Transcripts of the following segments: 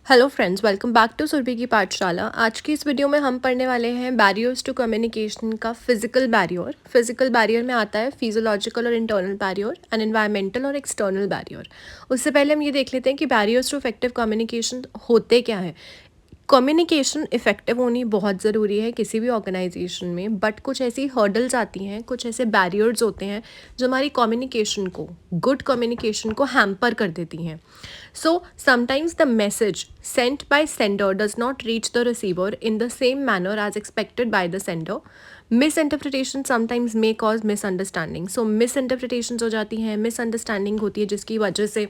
Hello friends, welcome back to Surabhi की पाठशाला। आज की इस वीडियो में हम पढ़ने वाले हैं बैरियर्स टू कम्युनिकेशन का फिजिकल बैरियर। फिजिकल बैरियर में आता है फिजियोलॉजिकल और इंटरनल बैरियर एंड एनवायरमेंटल और एक्सटर्नल बैरियर। उससे पहले हम ये देख लेते हैं कि बैरियर्स टू इफेक्टिव कम्युनिकेशन होते क्या हैं। कम्युनिकेशन इफ़ेक्टिव होनी बहुत ज़रूरी है किसी भी ऑर्गेनाइजेशन में, बट कुछ ऐसी हर्डल्स आती हैं, कुछ ऐसे बैरियर्स होते हैं जो हमारी कम्युनिकेशन को, गुड कम्युनिकेशन को हैम्पर कर देती हैं। So sometimes the message sent by sender does not reach the receiver in the same manner as expected by the sender. Misinterpretation sometimes may cause misunderstanding. So misinterpretations हो जाती हैं, misunderstanding होती है, जिसकी वजह से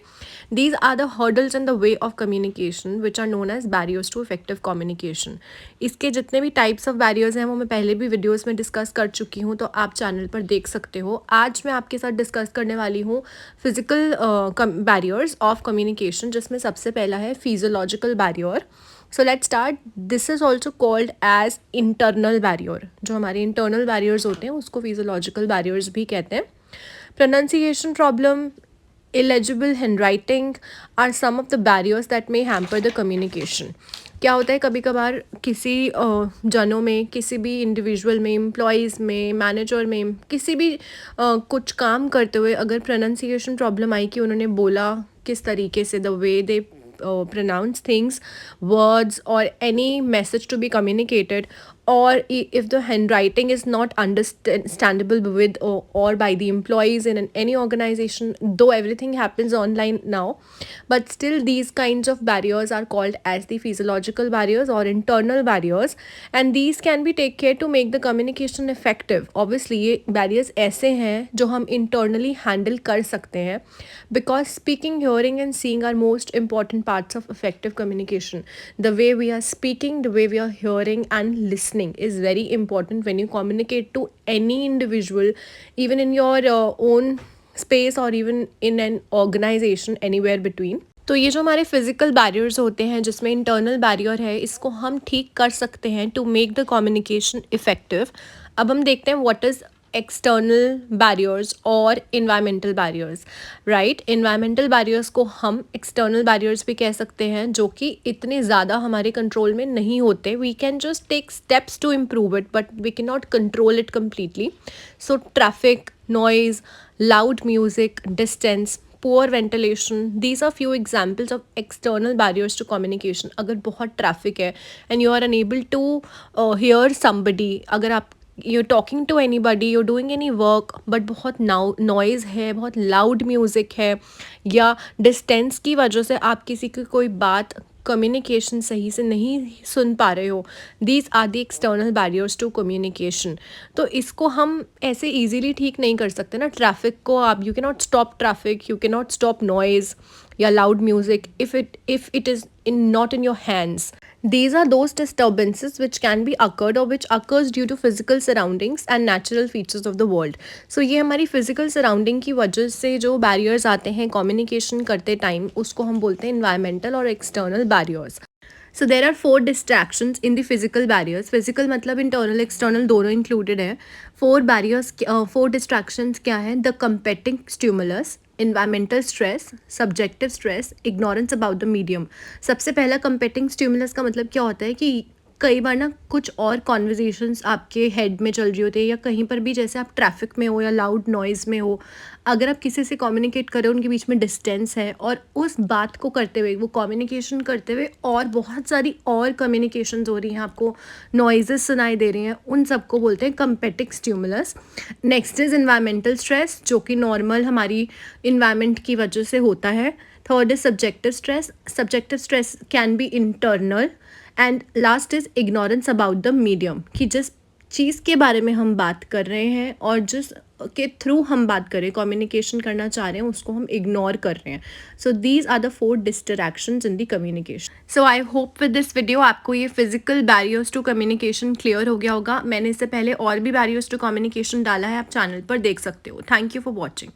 these are the hurdles in the way of communication which are known as barriers to effective communication। इसके जितने भी टाइप्स ऑफ बैरियर्स हैं वो मैं पहले भी वीडियोस में डिस्कस कर चुकी हूँ, तो आप चैनल पर देख सकते हो। आज मैं आपके साथ डिस्कस करने वाली हूँ फिजिकल बैरियर्स ऑफ कम्युनिकेशन, जिसमें सबसे पहला है physiological barrier. So let's start. This is also called as internal barrier. जो हमारे इंटरनल बैरियर्स होते हैं उसको फिजियोलॉजिकल बैरियर्स भी कहते हैं। Pronunciation problem, illegible handwriting are some of the barriers that may hamper the communication। क्या होता है, कभी कभार किसी जनों में, किसी भी इंडिविजुअल में, एम्प्लॉयज़ में, मैनेजर में, किसी भी कुछ काम करते हुए अगर प्रोनाउंसिएशन प्रॉब्लम आई कि उन्होंने बोला किस तरीके से, the way they pronounce things, words or any message to be communicated, or if the handwriting is not understandable with or by the employees in any organization, though everything happens online now, but still these kinds of barriers are called as the physiological barriers or internal barriers, and these can be take care to make the communication effective। obviously ये barriers ऐसे हैं जो हम internally handle कर सकते हैं, because speaking, hearing and seeing are most important parts of effective communication। the way we are speaking, the way we are hearing and listening is very important when you communicate to any individual, even in your own space or even in an organization, anywhere between। तो ये जो हमारे physical barriers होते हैं, जिसमें internal barrier है, इसको हम ठीक कर सकते हैं to make the communication effective. अब हम देखते हैं व्हाट इज़ एक्सटर्नल बैरियर्स और environmental barriers. Right, environmental barriers को हम एक्सटर्नल बैरियर्स भी कह सकते हैं, जो कि इतने ज़्यादा हमारे कंट्रोल में नहीं होते। We can just take steps to improve it, but we can not control it completely. So traffic, noise, loud music, distance, poor ventilation, these are few examples of external barriers to communication। अगर बहुत traffic है and you are unable to hear somebody, अगर आप you're talking to anybody, you're doing any work, but बहुत noise है, बहुत loud music है, या distance की वजह से आप किसी की कोई बात, कम्युनिकेशन सही से नहीं सुन पा रहे हो, these are the external barriers to communication. तो इसको हम ऐसे इजीली ठीक नहीं कर सकते ना। ट्रैफिक को आप, you can not stop traffic, you can not stop noise या loud music if it is in not in your hands। These are those disturbances which can be occurred or which occurs due to physical surroundings and natural features of the world। So ये हमारी physical surrounding की वजह से जो barriers आते हैं communication करते time, उसको हम बोलते हैं environmental और external barriers। So there are 4 distractions in the physical barriers। physical मतलब internal external दोनों included है। 4 barriers, 4 distractions क्या है? The competing stimulus, environmental stress, subjective stress, ignorance about the medium. सबसे पहला कंपेटिंग स्टिमुलस का मतलब क्या होता है कि कई बार ना कुछ और कॉन्वर्जेशंस आपके हेड में चल रही होती है, या कहीं पर भी, जैसे आप ट्रैफिक में हो या लाउड नॉइज़ में हो, अगर आप किसी से कम्युनिकेट करें, उनके बीच में डिस्टेंस है, और उस बात को करते हुए, वो कम्युनिकेशन करते हुए और बहुत सारी और कम्युनिकेशंस हो रही हैं, आपको नॉइजेस सुनाई दे रही हैं, उन सबको बोलते हैं competing stimulus. Next is environmental stress, जो कि नॉर्मल हमारी इन्वायरमेंट की वजह से होता है। Third is subjective stress. Subjective stress can be internal. And last is ignorance about the medium, कि जिस चीज़ के बारे में हम बात कर रहे हैं और जिस के थ्रू हम बात करें, कम्युनिकेशन करना चाह रहे हैं, उसको हम इग्नोर कर रहे हैं। So these are the 4 distractions in the communication. So I hope with this video आपको ये physical barriers to communication clear हो गया होगा। मैंने इससे पहले और भी बैरियर्स टू कम्युनिकेशन डाला है, आप चैनल पर देख सकते हो। Thank you for watching.